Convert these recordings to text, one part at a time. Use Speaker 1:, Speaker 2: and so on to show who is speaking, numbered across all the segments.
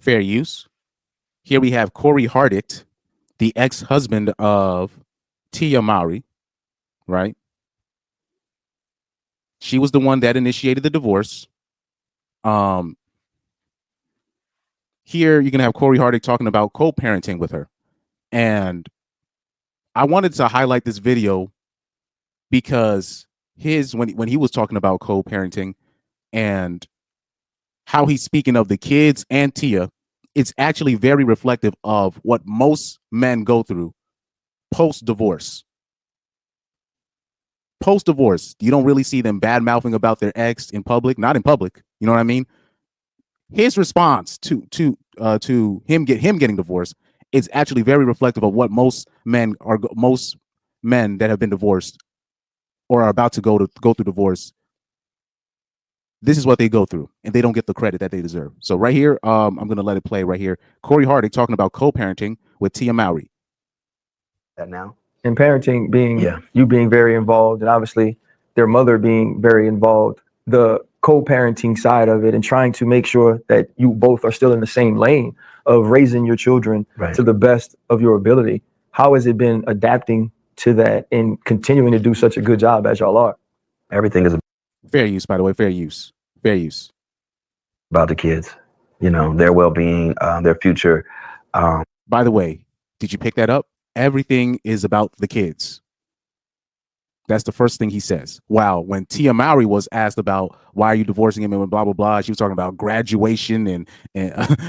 Speaker 1: Fair use. Here we have Cory Hardrict, the ex-husband of Tia Mowry, right? She was the one that initiated the divorce. Um, Here you're gonna have Cory Hardrict talking about co-parenting with her, and I wanted to highlight this video because when he was talking about co-parenting and how he's speaking of the kids and Tia, it's actually very reflective of what most men go through post-divorce. Post-divorce, you don't really see them bad mouthing about their ex in public, not in public. You know what I mean? His response to him getting divorced is actually very reflective of what most men that have been divorced or are about to go through divorce. This is what they go through, and they don't get the credit that they deserve. So right here, I'm going to let it play right here. Cory Hardrict talking about co-parenting with Tia Mowry.
Speaker 2: That now.
Speaker 3: And parenting being you being very involved, and obviously their mother being very involved, the co-parenting side of it, and trying to make sure that you both are still in the same lane of raising your children to the best of your ability. How has it been adapting to that and continuing to do such a good job as y'all are?
Speaker 2: Everything is
Speaker 1: fair use, by the way. Fair use. Fair use.
Speaker 2: About the kids, you know, their well-being, their future.
Speaker 1: By the way, did you pick that up? Everything is about the kids. That's the first thing he says. Wow. When Tia Mowry was asked about why are you divorcing him and blah, blah, blah, she was talking about graduation and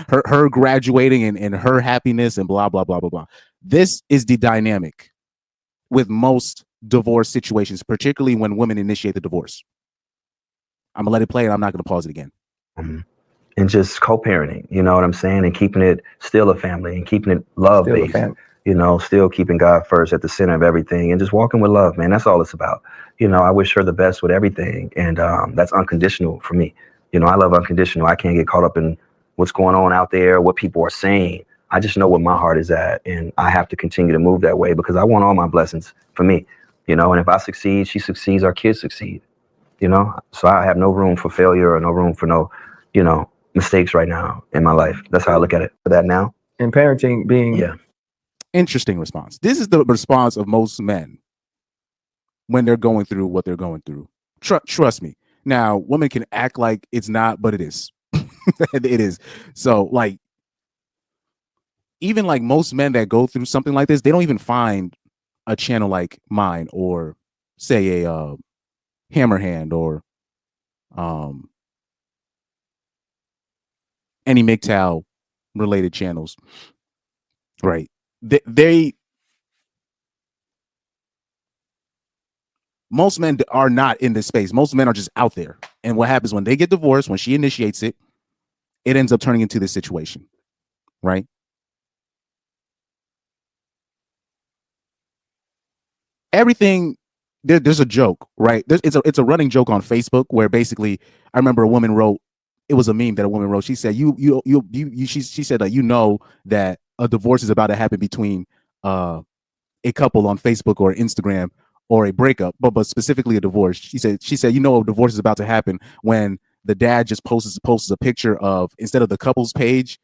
Speaker 1: her graduating and her happiness and blah, blah, blah, blah, blah. This is the dynamic with most divorce situations, particularly when women initiate the divorce. I'm gonna let it play and I'm not gonna pause it again.
Speaker 2: And just co-parenting, you know what I'm saying? And keeping it still a family and keeping it love-based. You know, still keeping God first at the center of everything and just walking with love, man. That's all it's about. You know, I wish her the best with everything. And that's unconditional for me. You know, I love unconditional. I can't get caught up in what's going on out there, what people are saying. I just know where my heart is at. And I have to continue to move that way because I want all my blessings for me. You know, and if I succeed, she succeeds, our kids succeed. You know, so I have no room for failure or no room for no, you know, mistakes right now in my life. That's how I look at it for that now.
Speaker 3: And parenting being
Speaker 1: interesting response. This is the response of most men when they're going through what they're going through. Trust me. Now, women can act like it's not, but it is. It is. So, like, even like most men that go through something like this, they don't even find a channel like mine or say a Hammerhand or any MGTOW related channels. Right. Most men are not in this space. Most men are just out there. And what happens when they get divorced, when she initiates it, it ends up turning into this situation. Right. Everything, there's a joke, right? It's a running joke on Facebook where basically I remember a woman wrote, it was a meme that a woman wrote. She said, she said that you know that a divorce is about to happen between a couple on Facebook or Instagram or a breakup, but specifically a divorce. She said, you know, a divorce is about to happen when the dad just posts a picture of, instead of the couple's page,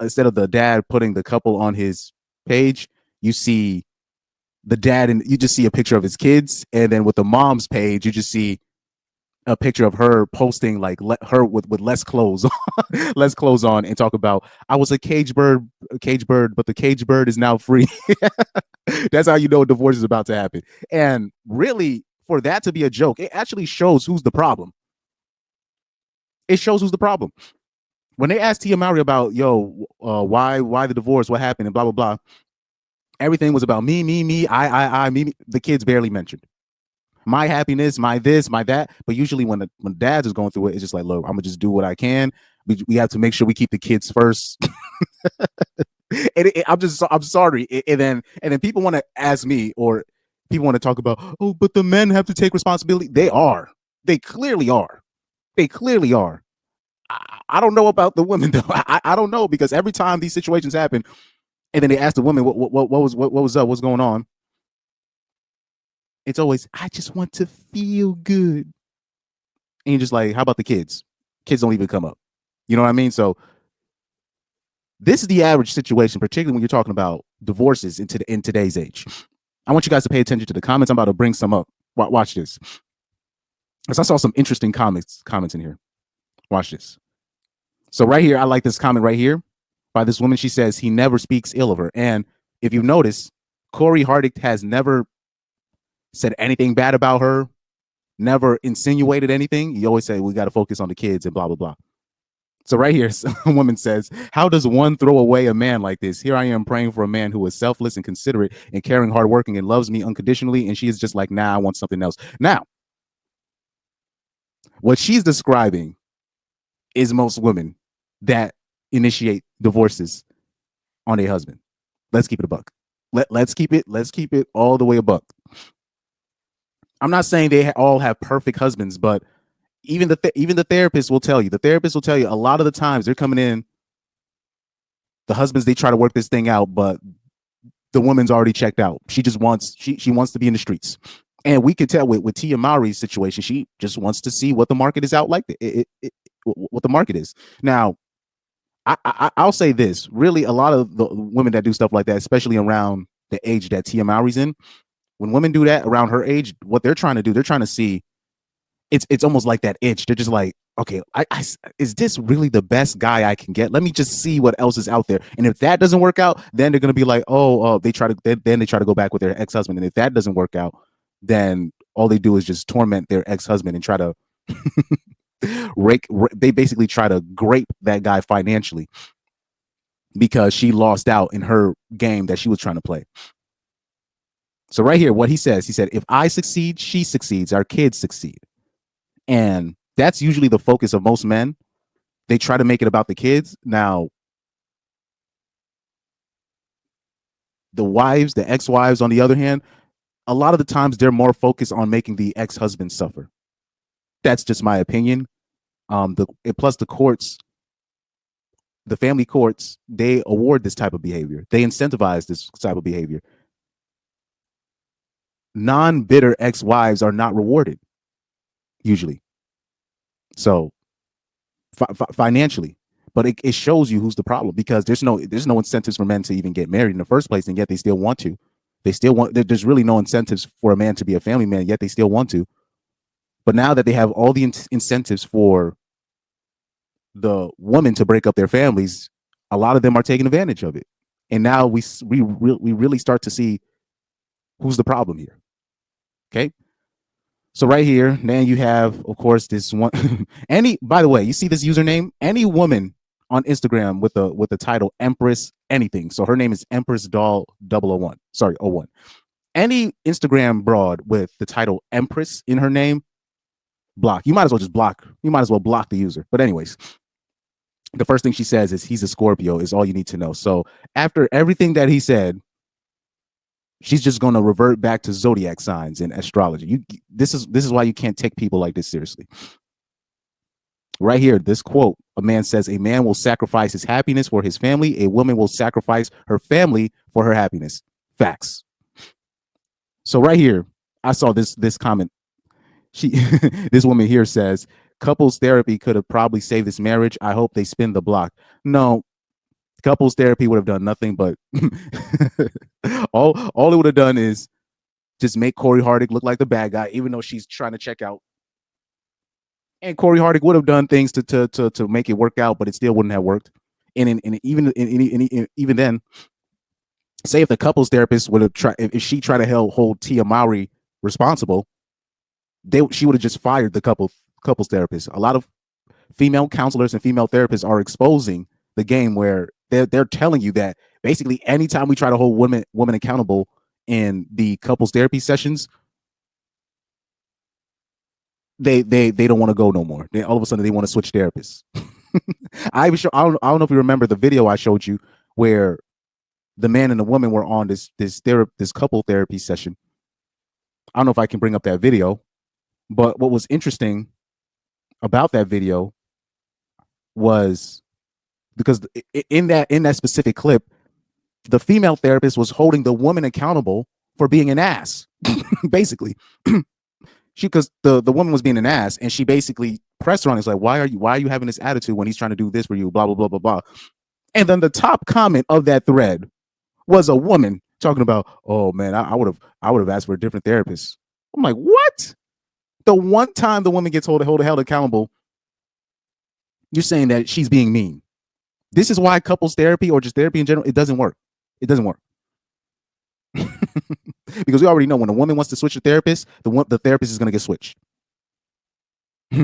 Speaker 1: instead of the dad putting the couple on his page, you see the dad and you just see a picture of his kids. And then with the mom's page, you just see a picture of her posting like her with less clothes, less clothes on, and talk about, I was a cage bird, but the cage bird is now free. That's how you know a divorce is about to happen. And really, for that to be a joke, it actually shows who's the problem. It shows who's the problem. When they asked Tia Mowry about, why the divorce, what happened, and blah, blah, blah, everything was about me, I, me. The kids barely mentioned my happiness, my this, my that. But usually when dads is going through it, it's just like, look, I'm gonna just do what I can. We have to make sure we keep the kids first. I'm sorry. And then people want to ask me, or people want to talk about, oh, but the men have to take responsibility. They clearly are. I don't know about the women though. I don't know, because every time these situations happen, and then they ask the woman what was up, what's going on, it's always, I just want to feel good. And you're just like, how about the kids? Kids don't even come up. You know what I mean? So This is the average situation, particularly when you're talking about divorces in today's age. I want you guys to pay attention to the comments. I'm about to bring some up. Watch this. Because I saw some interesting comments in here. Watch this. So right here, I like this comment right here by this woman. She says he never speaks ill of her. And if you notice, Cory Hardrict has never said anything bad about her, never insinuated anything. You always say we got to focus on the kids and blah, blah, blah. So right here, a woman says, how does one throw away a man like this? Here I am praying for a man who is selfless and considerate and caring, hardworking, and loves me unconditionally. And she is just like, nah, I want something else. Now, what she's describing is most women that initiate divorces on a husband. Let's keep it a buck. Let's keep it all the way a buck. I'm not saying they all have perfect husbands, but even the therapist will tell you. The therapist will tell you a lot of the times they're coming in. The husbands, they try to work this thing out, but the woman's already checked out. She just wants she wants to be in the streets, and we can tell with Tia Mowry's situation, she just wants to see what the market is out like. What the market is now. I'll say this: really, a lot of the women that do stuff like that, especially around the age that Tia Mowry's in, when women do that around her age, what they're trying to do, they're trying to see. It's almost like that itch. They're just like, okay, is this really the best guy I can get? Let me just see what else is out there. And if that doesn't work out, then they're gonna be like, they try to go back with their ex-husband. And if that doesn't work out, then all they do is just torment their ex-husband and try to they basically try to grape that guy financially because she lost out in her game that she was trying to play. So right here, what he said, if I succeed, she succeeds, our kids succeed. And that's usually the focus of most men. They try to make it about the kids. Now, the wives, the ex-wives, on the other hand, a lot of the times they're more focused on making the ex-husband suffer. That's just my opinion. Plus the courts, the family courts, they award this type of behavior. They incentivize this type of behavior. Non-bitter ex-wives are not rewarded usually. So financially, but it shows you who's the problem, because there's no incentives for men to even get married in the first place, and yet they still want to. There's really no incentives for a man to be a family man, yet they still want to. But now that they have all the incentives for the woman to break up their families, a lot of them are taking advantage of it. And now we really start to see who's the problem here. Okay. So right here, then you have, of course, this one. By the way, you see this username? Any woman on Instagram with the title Empress anything. So her name is Empress Doll 001. Sorry, 01. Any Instagram broad with the title Empress in her name, block. You might as well just block. You might as well block the user. But anyways, the first thing she says is he's a Scorpio is all you need to know. So after everything that he said, she's just going to revert back to zodiac signs and astrology. This is why you can't take people like this seriously. Right here, this quote, a man says, a man will sacrifice his happiness for his family. A woman will sacrifice her family for her happiness. Facts. So right here, I saw this comment. This woman here says, couples therapy could have probably saved this marriage. I hope they spin the block. No, couples therapy would have done nothing but all it would have done is just make Cory Hardrict look like the bad guy, even though she's trying to check out. And Cory Hardrict would have done things to make it work out, but it still wouldn't have worked. And even then, say if the couples therapist would have tried, if she tried to hold Tia Mowry responsible, she would have just fired the couples therapist. A lot of female counselors and female therapists are exposing the game where they're telling you that basically anytime we try to hold women accountable in the couples therapy sessions, they don't want to go no more. All of a sudden they want to switch therapists. I don't know if you remember the video I showed you where the man and the woman were on this couple therapy session. I don't know if I can bring up that video, but what was interesting about that video was because in that specific clip, the female therapist was holding the woman accountable for being an ass, basically. Because the woman was being an ass, and she basically pressed her on. It's like, why are you having this attitude when he's trying to do this for you? Blah blah blah blah blah. And then the top comment of that thread was a woman talking about, oh man, I would have asked for a different therapist. I'm like, what? The one time the woman gets held accountable, you're saying that she's being mean. This is why couples therapy or just therapy in general, it doesn't work. It doesn't work. Because we already know when a woman wants to switch a therapist, the therapist is going to get switched.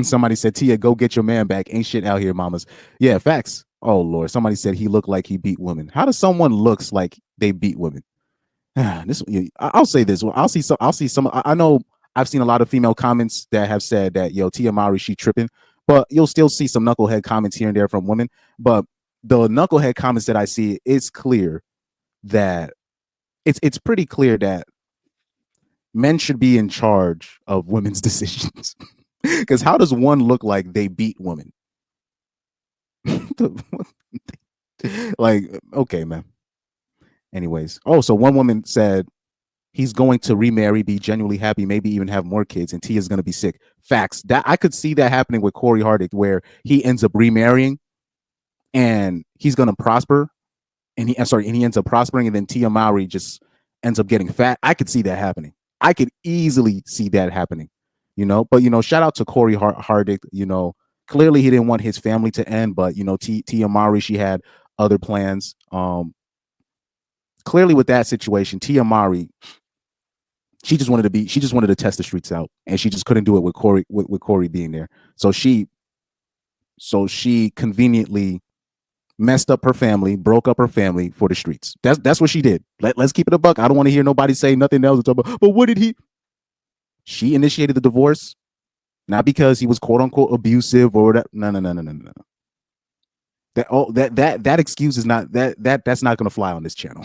Speaker 1: Somebody said, Tia, go get your man back. Ain't shit out here, mamas. Yeah, facts. Oh, Lord. Somebody said he looked like he beat women. How does someone looks like they beat women? I'll say this. I'll see some. I know I've seen a lot of female comments that have said that, yo, Tia Mowry, she tripping. But you'll still see some knucklehead comments here and there from women. But the knucklehead comments that I see, it's clear that it's pretty clear that men should be in charge of women's decisions. Because how does one look like they beat women? Like, okay, man. Anyways, so one woman said he's going to remarry, be genuinely happy, maybe even have more kids, and Tia's going to be sick. Facts. That I could see that happening with Cory Hardrict, where he ends up remarrying and he's going to prosper, and he ends up prospering, and then Tia Mowry just ends up getting fat. I could see that happening. I could easily see that happening, But shout out to Cory Hardrict. Clearly he didn't want his family to end, but Tia Mowry, she had other plans. Clearly with that situation, Tia Mowry, she just wanted to test the streets out, and she just couldn't do it with Cory being there. So she conveniently messed up her family, broke up her family for the streets. That's what she did. Let's keep it a buck. I don't want to hear nobody say nothing else. But what did he? She initiated the divorce, not because he was quote unquote abusive or that. No. That excuse is not that's not going to fly on this channel.